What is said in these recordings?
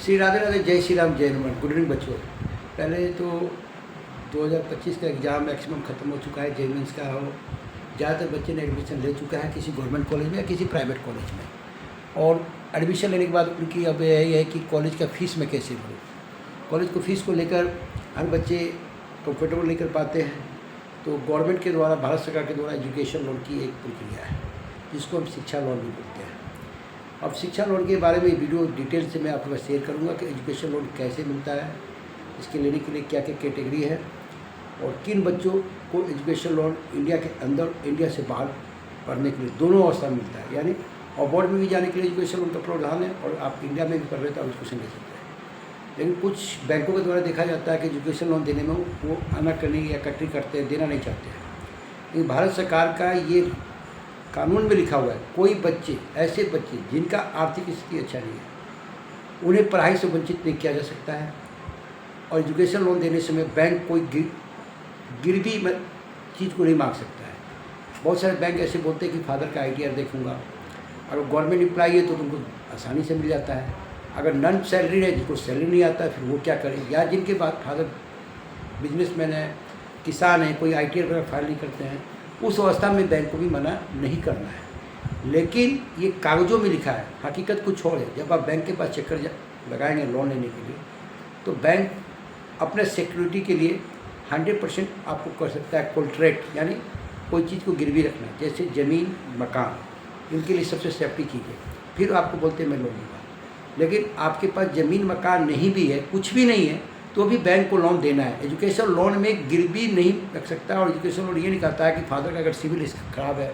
श्री राधे राधे, जय श्री राम, जय Hanuman. Good evening बच्चों। पहले तो 2025 का एग्ज़ाम मैक्सिमम ख़त्म हो चुका है, जे मीन्स का हो। ज़्यादातर बच्चे ने एडमिशन ले चुका है किसी गवर्नमेंट कॉलेज में या किसी प्राइवेट कॉलेज में। और एडमिशन लेने के बाद उनकी अब यही है कि कॉलेज का फ़ीस में कैसे भरूँ। कॉलेज को फ़ीस को लेकर हर बच्चे कंफर्टेबल नहीं कर पाते हैं। तो गवर्नमेंट के द्वारा, भारत सरकार के द्वारा एजुकेशन लोन की एक प्रक्रिया है जिसको हम शिक्षा लोन भी बोलते हैं। अब शिक्षा लोन के बारे में वीडियो डिटेल से मैं आपके पास शेयर करूंगा कि एजुकेशन लोन कैसे मिलता है, इसके लेने के लिए क्या क्या कैटेगरी है और किन बच्चों को एजुकेशन लोन इंडिया के अंदर, इंडिया से बाहर पढ़ने के लिए दोनों अवस्था में मिलता है। यानी अब्रॉड में भी जाने के लिए एजुकेशन लोन का प्रावधान है और आप इंडिया में भी पढ़ रहे तो आप एजुकेशन ले सकते हैं। लेकिन कुछ बैंकों के द्वारा देखा जाता है कि एजुकेशन लोन देने में वो आनाकानी या कटरी करते हैं, देना नहीं चाहते हैं। लेकिन भारत सरकार का ये कानून में लिखा हुआ है, कोई बच्चे, ऐसे बच्चे जिनका आर्थिक स्थिति अच्छा नहीं है, उन्हें पढ़ाई से वंचित नहीं किया जा सकता है। और एजुकेशन लोन देने समय बैंक कोई गिरवी में चीज़ को नहीं मांग सकता है। बहुत सारे बैंक ऐसे बोलते हैं कि फादर का ITR देखूंगा। अगर गवर्नमेंट एम्प्लॉई है तो तुमको आसानी से मिल जाता है। अगर नॉन सैलरी है, जिसको सैलरी नहीं आता है, फिर वो क्या करें। या जिनके बाद फादर बिजनेसमैन है, किसान है, कोई ITR वगैरह फाइल नहीं करते हैं, उस अवस्था में बैंक को भी मना नहीं करना है। लेकिन ये कागज़ों में लिखा है, हकीकत कुछ और है। जब आप बैंक के पास चक्कर लगाएंगे लोन लेने के लिए, तो बैंक अपने सिक्योरिटी के लिए 100% आपको कर सकता है कॉन्ट्रैक्ट, यानी कोई चीज़ को गिरवी रखना, जैसे ज़मीन, मकान, इनके लिए सबसे सेफ्टी चीज़ है। फिर आपको बोलते हैं मैं लोन लूँगा। लेकिन आपके पास ज़मीन मकान नहीं भी है, कुछ भी नहीं है, तो भी बैंक को लोन देना है। एजुकेशन लोन में गिरवी नहीं रख सकता और एजुकेशन लोन ये नहीं कहता है कि फादर का अगर सिविल खराब है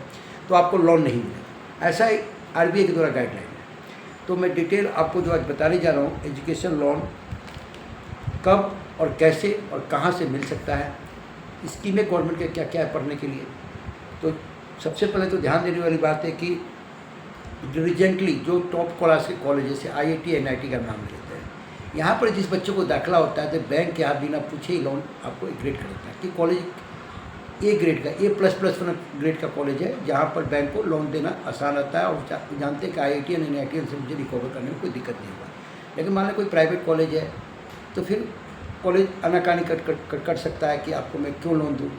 तो आपको लोन नहीं मिलेगा। ऐसा ही RBI के द्वारा गाइडलाइन है। तो मैं डिटेल आपको जो आज बताने जा रहा हूँ, एजुकेशन लोन कब और कैसे और कहाँ से मिल सकता है, स्कीमें गवर्नमेंट के क्या क्या है पढ़ने के लिए। तो सबसे पहले तो ध्यान देने वाली बात है कि रिजेंटली जो टॉप क्लास के कॉलेज जैसे IIT NIT का नाम लेते हैं, यहाँ पर जिस बच्चों को दाखिला होता है तो बैंक के हाथ बिना पूछे ही लोन आपको ग्रेड कर देता है कि कॉलेज A ग्रेड का, A++1 ग्रेड का कॉलेज है, जहाँ पर बैंक को लोन देना आसान आता है। और जानते हैं कि IIT और NIT से मुझे रिकवर करने में कोई दिक्कत नहीं हुआ। लेकिन मान लें कोई प्राइवेट कॉलेज है तो फिर कॉलेज आनाकानी कर सकता है कि आपको मैं क्यों लोन दूँ।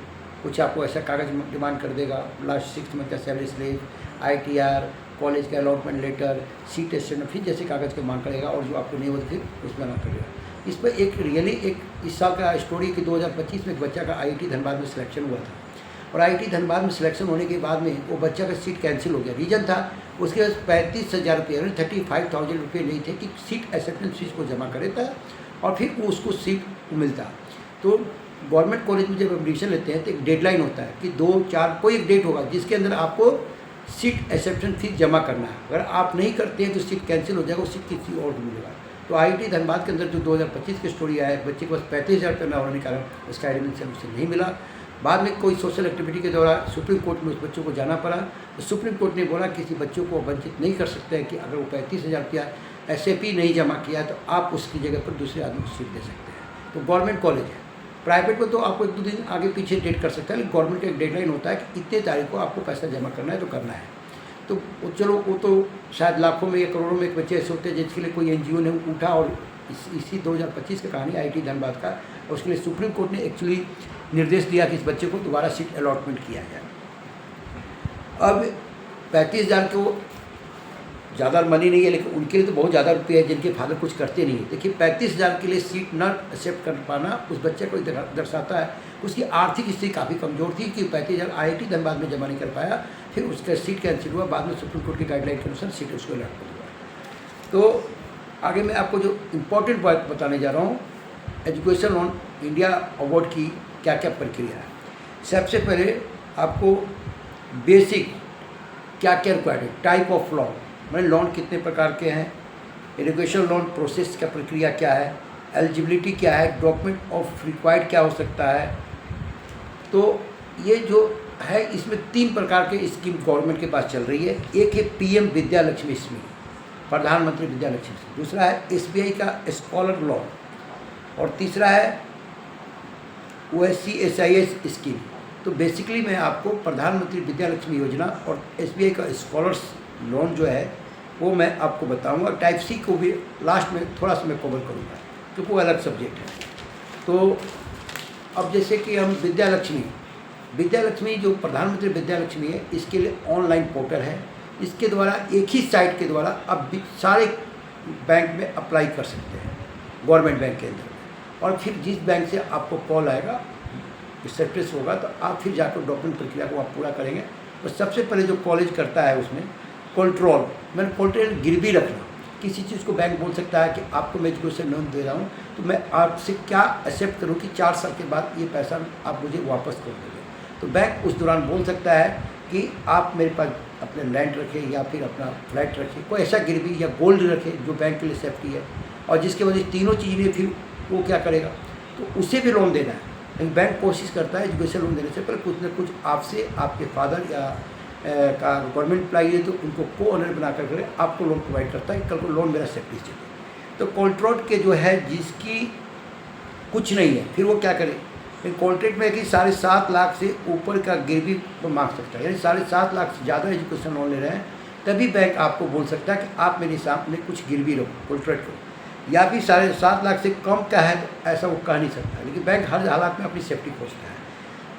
कुछ आपको ऐसा कागज़ डिमांड कर देगा, लास्ट 6 मंथ का सैलरी स्लिप, ITR, कॉलेज का अलॉटमेंट लेटर, सीट स्टेटमेंट, फिर जैसे कागज़ की मांग करेगा और जो आपको नहीं होता फिर उसमें ना करेगा। इस पर एक रियली एक इस साल का स्टोरी कि 2025 में एक बच्चा का IIT धनबाद में सिलेक्शन हुआ था। और IIT धनबाद में सिलेक्शन होने के बाद में वो बच्चा का सीट कैंसिल हो गया। रीज़न था उसके पास 35,000 रुपये, यानी 35,000 रुपये नहीं थे कि सीट एक्सेप्टेंस फीस को जमा करे था और फिर वो उसको सीट मिलता। तो गवर्नमेंट कॉलेज में जब एडमिशन लेते हैं तो एक डेडलाइन होता है कि 2-4 कोई एक डेट होगा जिसके अंदर आपको सीट एक्सेप्टेंस फीस जमा करना है। अगर आप नहीं करते हैं तो सीट कैंसिल हो जाएगा, वो सीट किसी और को मिलेगा। तो IIT धनबाद के अंदर जो 2025 की स्टोरी आया है, बच्चे के पास 35,000 रुपये न होने के कारण उसका एडमिशन उससे नहीं मिला। बाद में कोई सोशल एक्टिविटी के दौरान सुप्रीम कोर्ट में उस बच्चों को जाना पड़ा। तो सुप्रीम कोर्ट ने बोला किसी बच्चों को वंचित नहीं कर सकते हैं कि अगर वो 35,000 रुपया SAP नहीं जमा किया तो आप उसकी जगह पर दूसरे आदमी को सीट दे सकते हैं। तो गवर्नमेंट कॉलेज है, प्राइवेट में तो आपको 1-2 दिन आगे पीछे डेट कर सकता है, लेकिन गवर्नमेंट का एक डेडलाइन होता है कि इतने तारीख को आपको पैसा जमा करना है तो करना है। तो चलो वो तो शायद लाखों में या करोड़ों में एक बच्चे ऐसे होते हैं जिसके लिए कोई NGO ने उठा और इसी 2025 की कहानी IIT धनबाद का, और उसके लिए सुप्रीम कोर्ट ने एक्चुअली निर्देश दिया कि इस बच्चे को दोबारा सीट अलॉटमेंट किया जाए। अब 35,000 को ज़्यादा मनी नहीं है, लेकिन उनके लिए तो बहुत ज़्यादा रुपये है जिनके फादर कुछ करते नहीं है। देखिए 35,000 के लिए सीट न एक्सेप्ट कर पाना उस बच्चे को दर्शाता है उसकी आर्थिक स्थिति काफ़ी कमज़ोर थी कि 35,000 IIT धनबाद में जमा नहीं कर पाया। फिर उसका सीट कैंसिल हुआ, बाद में सुप्रीम कोर्ट की गाइडलाइन के अनुसार सीट उसको अलॉट कर दिया। तो आगे मैं आपको जो इम्पोर्टेंट बात बताने जा रहा हूँ, एजुकेशन लोन इंडिया अवार्ड की क्या क्या प्रक्रिया है। सबसे पहले आपको बेसिक क्या क्या रिक्वायर्ड है, टाइप ऑफ लोन, मैंने लोन कितने प्रकार के हैं, एजुकेशन लोन प्रोसेस का प्रक्रिया क्या है, एलिजिबिलिटी क्या है, डॉक्यूमेंट ऑफ रिक्वायर्ड क्या हो सकता है। तो ये जो है इसमें 3 प्रकार के स्कीम गवर्नमेंट के पास चल रही है। एक है PM विद्या लक्ष्मी स्कीम, प्रधानमंत्री विद्या लक्ष्मी स्कीम। दूसरा है SBI का स्कॉलर लोन और तीसरा है OSC SIS स्कीम। तो बेसिकली मैं आपको प्रधानमंत्री विद्या लक्ष्मी योजना और SBI का स्कॉलर्स लोन जो है वो मैं आपको बताऊंगा। टाइप सी को भी लास्ट में थोड़ा सा मैं कवर करूंगा क्योंकि वो अलग सब्जेक्ट है। तो अब जैसे कि हम विद्यालक्ष्मी जो प्रधानमंत्री विद्यालक्ष्मी है, इसके लिए ऑनलाइन पोर्टल है। इसके द्वारा एक ही साइट के द्वारा अब सारे बैंक में अप्लाई कर सकते हैं, गवर्नमेंट बैंक के अंदर। और फिर जिस बैंक से आपको कॉल आएगा, एक्सेप्टेंस होगा, तो आप फिर जाकर डॉक्यूमेंट प्रक्रिया को आप पूरा करेंगे। तो सबसे पहले जो कॉलेज करता है उसमें कंट्रोल, मैंने कोलेटरल गिरवी रखना। किसी चीज़ को बैंक बोल सकता है कि आपको मैं एजुकेशन लोन दे रहा हूँ, तो मैं आपसे क्या एक्सेप्ट करूँ कि 4 साल के बाद ये पैसा आप मुझे वापस कर देंगे। तो बैंक उस दौरान बोल सकता है कि आप मेरे पास अपने लैंड रखें या फिर अपना फ्लैट रखें, कोई ऐसा गिरवी या गोल्ड रखें जो बैंक के लिए सेफ्टी है, और जिसके वजह से तीनों चीज़ें फिर वो क्या करेगा, तो उसे भी लोन देना है। लेकिन बैंक कोशिश करता है एजुकेशन लोन देने से पहले कुछ न कुछ आपसे, आपके फादर या का गवर्नमेंट एम्प्लॉई है तो उनको को ऑनर बना कर आपको लोन प्रोवाइड करता है कि कल को लोन मेरा सेफ्टी चाहिए। तो कॉन्ट्रैक्ट के जो है जिसकी कुछ नहीं है, फिर वो क्या करे, कॉन्ट्रैक्ट में कि 7.5 लाख से ऊपर का गिरवी को मांग सकता है, यानी 7.5 लाख से ज़्यादा एजुकेशन लोन ले रहे हैं, तभी बैंक आपको बोल सकता है कि आप मेरे सामने कुछ गिरवी रखो कॉन्ट्रैक्ट करो। या फिर 7.5 लाख से कम का है तो ऐसा वो कह नहीं सकता, लेकिन बैंक हर हालात में अपनी सेफ्टी खोजता है।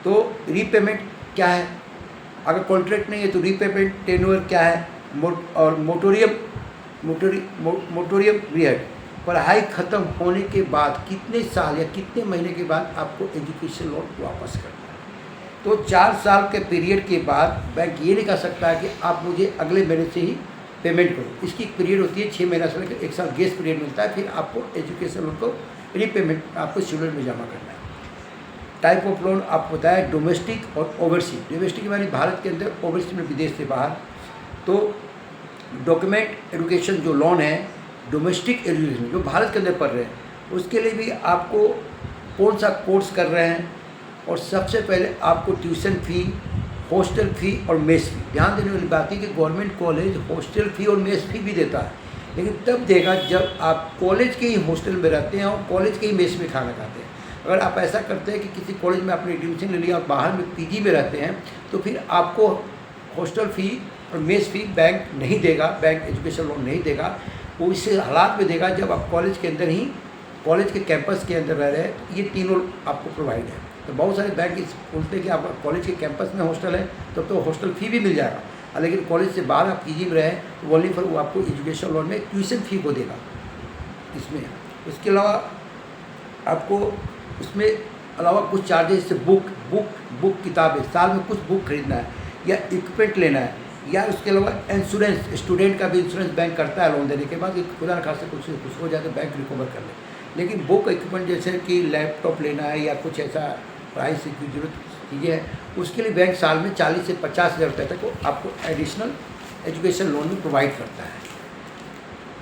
तो रीपेमेंट क्या है, अगर कॉन्ट्रैक्ट नहीं है तो रीपेमेंट टेन्योर क्या है, और मोटोरियम पीरियड, पढ़ाई ख़त्म होने के बाद कितने साल या कितने महीने के बाद आपको एजुकेशन लोन वापस करना है। तो 4 साल के पीरियड के बाद बैंक ये नहीं कह सकता है कि आप मुझे अगले महीने से ही पेमेंट करो। इसकी पीरियड होती है 6 महीना से लेकर 1 साल गेस पीरियड मिलता है, फिर आपको एजुकेशन लोन को रीपेमेंट आपको शेड्यूल में जमा करना है। टाइप ऑफ लोन आपको बताया डोमेस्टिक और ओवरसीज। डोमेस्टिक यानी भारत के अंदर, ओवरसीज में विदेश से बाहर। तो डॉक्यूमेंट एजुकेशन जो लोन है, डोमेस्टिक एजुकेशन जो भारत के अंदर पढ़ रहे हैं, उसके लिए भी आपको कौन सा कोर्स कर रहे हैं, और सबसे पहले आपको ट्यूशन फ़ी, हॉस्टल फ़ी और मेस फ़ी। ध्यान देने वाली बात है कि गवर्नमेंट कॉलेज हॉस्टल फ़ी और मेस फ़ी भी देता है, लेकिन तब देगा जब आप कॉलेज के ही हॉस्टल में रहते हैं और कॉलेज के ही मेस में खाना खाते हैं। अगर आप ऐसा करते हैं कि किसी कॉलेज में आपने एडमिशन ले लिया और बाहर में पीजी में रहते हैं, तो फिर आपको हॉस्टल फ़ी और मेस फ़ी बैंक नहीं देगा, बैंक एजुकेशन लोन नहीं देगा। वो इस हालात में देगा जब आप कॉलेज के अंदर ही, कॉलेज के कैंपस के अंदर रह रहे हैं, तो ये तीनों आपको प्रोवाइड है। तो बहुत सारे बैंक इस बोलते हैं कि आप कॉलेज के कैंपस में हॉस्टल है तो हॉस्टल फ़ी भी मिल जाएगा, लेकिन कॉलेज से बाहर आप पीजी में रहे तो ओनली फॉर वो आपको एजुकेशन लोन में ट्यूशन फ़ी को देगा इसमें। उसके अलावा आपको उसमें अलावा कुछ चार्जेस से बुक किताबें, साल में कुछ बुक खरीदना है या इक्विपमेंट लेना है, या उसके अलावा इंश्योरेंस, स्टूडेंट का भी इंश्योरेंस बैंक करता है लोन देने के बाद, खुदा न खास्ता कुछ हो जाए तो बैंक रिकवर कर ले। लेकिन बुक इक्विपमेंट जैसे कि लैपटॉप लेना है या कुछ ऐसा पढ़ाई से की जरूरत चीज़ें हैं, उसके लिए बैंक साल में 40 से 50 हज़ार रुपये तक को आपको एडिशनल एजुकेशन लोन भी प्रोवाइड करता है।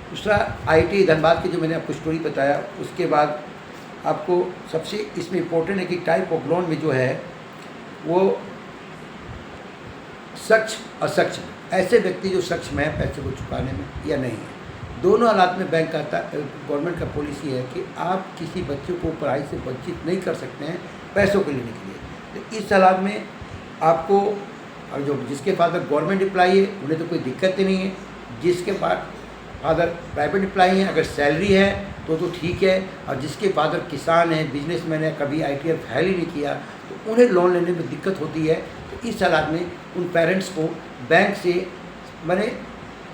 दूसरा IIT धनबाद की जो मैंने आपको स्टोरी बताया, उसके बाद आपको सबसे इसमें इम्पोर्टेंट है कि टाइप ऑफ लोन में जो है वो सक्षम असक्षम, ऐसे व्यक्ति जो सक्षम है पैसे को चुकाने में या नहीं है, दोनों हालात में बैंक का गवर्नमेंट का पॉलिसी है कि आप किसी बच्चे को पढ़ाई से वंचित नहीं कर सकते हैं पैसों के लेने के लिए। तो इस हालात में आपको, और जो जिसके फादर गवर्नमेंट एम्प्लॉई है उन्हें तो कोई दिक्कत ही नहीं है, जिसके फादर प्राइवेट एम्प्लॉई हैं अगर सैलरी है तो ठीक है, और जिसके फादर किसान हैं, बिजनेसमैन है, कभी ITR फाइल ही नहीं किया, तो उन्हें लोन लेने में दिक्कत होती है। तो इस हालात में उन पेरेंट्स को बैंक से मैंने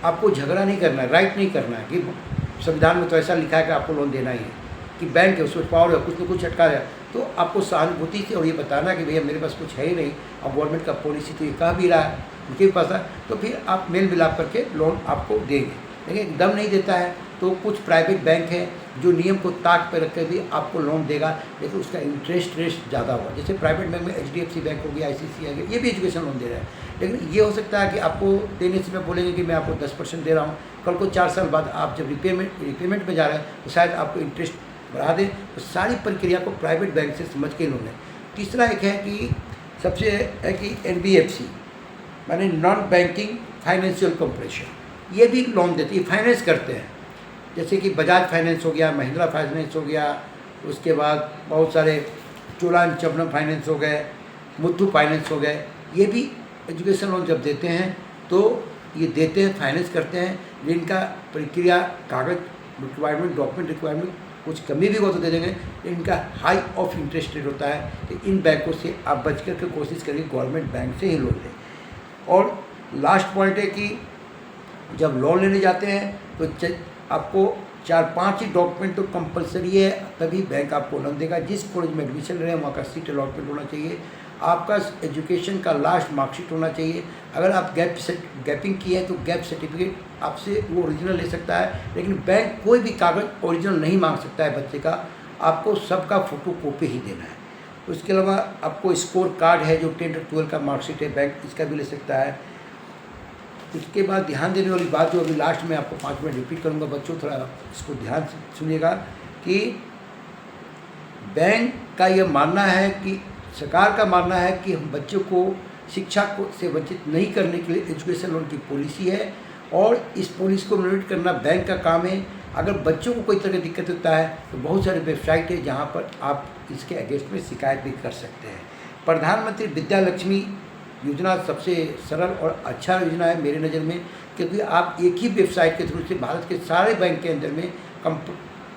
आपको झगड़ा नहीं करना है, राइट नहीं करना है कि संविधान में तो ऐसा लिखा है कि आपको लोन देना ही है, कि बैंक है उसमें पावर है, कुछ न कुछ अटका है, तो आपको सहानुभूति से और ये बताना कि भैया मेरे पास कुछ है ही नहीं, और गवर्नमेंट का पॉलिसी तो ये कह भी रहा है, उनके पास है, तो फिर आप मेल मिलाप करके लोन आपको देंगे। लेकिन एकदम नहीं देता है तो कुछ प्राइवेट बैंक हैं जो नियम को ताक पर रख कर भी आपको लोन देगा, लेकिन उसका इंटरेस्ट रेट ज़्यादा होगा। जैसे प्राइवेट बैंक में HDFC बैंक हो गया, ICICI आ गया, ये भी एजुकेशन लोन दे रहा है, लेकिन ये हो सकता है कि आपको देने से मैं बोलेंगे कि मैं आपको 10% दे रहा हूँ, कल को 4 साल बाद आप जब रिपेमेंट में जा रहे हैं तो शायद आपको इंटरेस्ट बढ़ा दें। तो सारी प्रक्रिया को प्राइवेट बैंक से समझ के लोन है। तीसरा एक है कि सबसे है कि NBFC माने नॉन बैंकिंग फाइनेंशियल कॉर्पोरेशन, ये भी लोन देती है, फाइनेंस करते हैं, जैसे कि बजाज फाइनेंस हो गया, महिंद्रा फाइनेंस हो गया, उसके बाद बहुत सारे चोलामंडलम फाइनेंस हो गए, मुथूट फाइनेंस हो गए, ये भी एजुकेशन लोन जब देते हैं तो ये देते हैं, फाइनेंस करते हैं, जिनका प्रक्रिया कागज रिक्वायरमेंट, डॉक्यूमेंट रिक्वायरमेंट कुछ कमी भी हो तो दे देंगे। इनका हाई ऑफ इंटरेस्ट रेट होता है, तो इन बैंकों से आप बच कर के कोशिश करिए गवर्नमेंट बैंक से ही लोन लें। और लास्ट पॉइंट है कि जब लोन लेने जाते हैं तो आपको 4-5 ही डॉक्यूमेंट तो कंपलसरी है, तभी बैंक आपको लोन देगा। जिस कॉलेज में एडमिशन ले रहे हैं वहाँ का सीट अलॉटमेंट होना चाहिए, आपका एजुकेशन का लास्ट मार्कशीट होना चाहिए। अगर आप गैपिंग की है तो गैप सर्टिफिकेट आपसे वो ओरिजिनल ले सकता है, लेकिन बैंक कोई भी कागज़ ओरिजिनल नहीं मांग सकता है बच्चे का, आपको सबका फ़ोटो कॉपी ही देना है। उसके अलावा आपको स्कोर कार्ड है जो 10 और 12 का मार्कशीट है, बैंक इसका भी ले सकता है। उसके बाद ध्यान देने वाली बात जो अभी लास्ट में आपको 5 मिनट रिपीट करूँगा, बच्चों थोड़ा इसको ध्यान से सुनिएगा कि बैंक का ये मानना है कि सरकार का मानना है कि हम बच्चों को शिक्षा को से वंचित नहीं करने के लिए एजुकेशन लोन की पॉलिसी है, और इस पॉलिसी को इम्प्लीमेंट करना बैंक का काम है। अगर बच्चों को कोई तरह की दिक्कत होता है तो बहुत सारे वेबसाइट है जहाँ पर आप इसके अगेंस्ट में शिकायत भी कर सकते हैं। प्रधानमंत्री विद्या लक्ष्मी योजना सबसे सरल और अच्छा योजना है मेरी नज़र में, क्योंकि आप एक ही वेबसाइट के थ्रू से भारत के सारे बैंक के अंदर में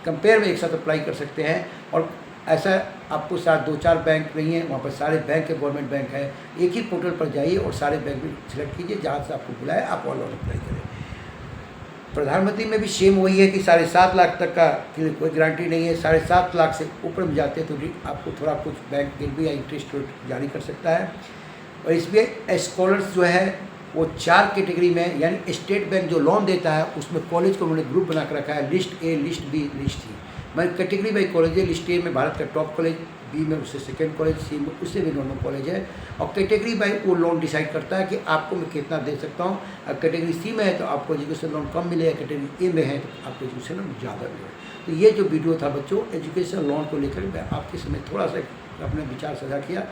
कंपेयर में एक साथ अप्लाई कर सकते हैं। और ऐसा आपको साथ 2-4 बैंक नहीं है, वहाँ पर सारे बैंक है, गवर्नमेंट बैंक है। एक ही पोर्टल पर जाइए और सारे बैंक में सिलेक्ट कीजिए, जहाँ से आपको बुलाए आप ऑनलाइन अप्लाई करें। प्रधानमंत्री में भी सेम वही है कि 7.5 लाख तक का के लिए कोई गारंटी नहीं है, 7.5 लाख से ऊपर में जाते हैं तो आपको थोड़ा कुछ बैंक गिर भी या इंटरेस्ट रेट जारी कर सकता है। और इसमें स्कॉलर्स जो है वो 4 कैटेगरी में, यानी स्टेट बैंक जो लोन देता है उसमें कॉलेज को उन्होंने ग्रुप बना कर रखा है, list A, list B, list C. मैं कैटेगरी बाई कॉलेज है, लिस्ट ए में भारत का टॉप कॉलेज, बी में उससे सेकेंड कॉलेज, सी में उससे भी नॉर्मल कॉलेज है। और कैटेगरी बाई वो लोन डिसाइड करता है कि आपको मैं कितना दे सकता हूँ। अगर कैटेगरी सी में है तो आपको एजुकेशन लोन कम मिलेगा, कैटेगरी ए में है तो आपको एजुकेशन लोन ज़्यादा मिलेगा। तो ये जो वीडियो था बच्चों एजुकेशन लोन को लेकर मैं आपके समय थोड़ा सा अपने विचार साझा किया।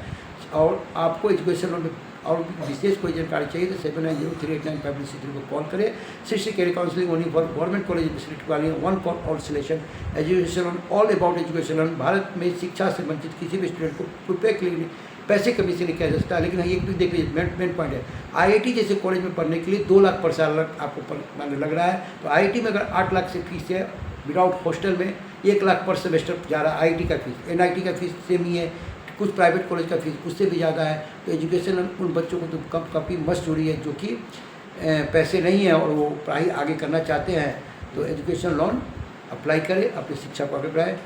और आपको एजुकेशन लोन में और विशेष कोई जानकारी चाहिए तो 7903895563 को कॉल करें। Shishya career counselling only for government college facility वाली 1 call all selection education loan, all about education loan. Bharat में शिक्षा से वंचित किसी भी स्टूडेंट को रुपये के लिए पैसे कमी से नहीं किया जा सकता। लेकिन ये भी देख लीजिए मेन पॉइंट है, IIT जैसे कॉलेज में पढ़ने के लिए 2 लाख पर साल आपको लग रहा है, तो IIT में अगर 8 लाख से फीस है विदाउट हॉस्टल में, 1 लाख पर सेमेस्टर जा रहा है IIT का फीस। NIT का फीस सेम ही है, कुछ प्राइवेट कॉलेज का फीस उससे भी ज़्यादा है। तो एजुकेशन लोन उन बच्चों को तो काफ़ी मस्त जुड़ी है जो कि पैसे नहीं है और वो पढ़ाई आगे करना चाहते हैं, तो एजुकेशन लोन अप्लाई करें, अपनी शिक्षा को आगे बढ़ाएं।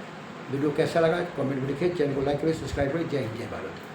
वीडियो कैसा लगा कमेंट में लिखें, चैनल को लाइक करें, सब्सक्राइब करें। जय हिंद, जय भारत।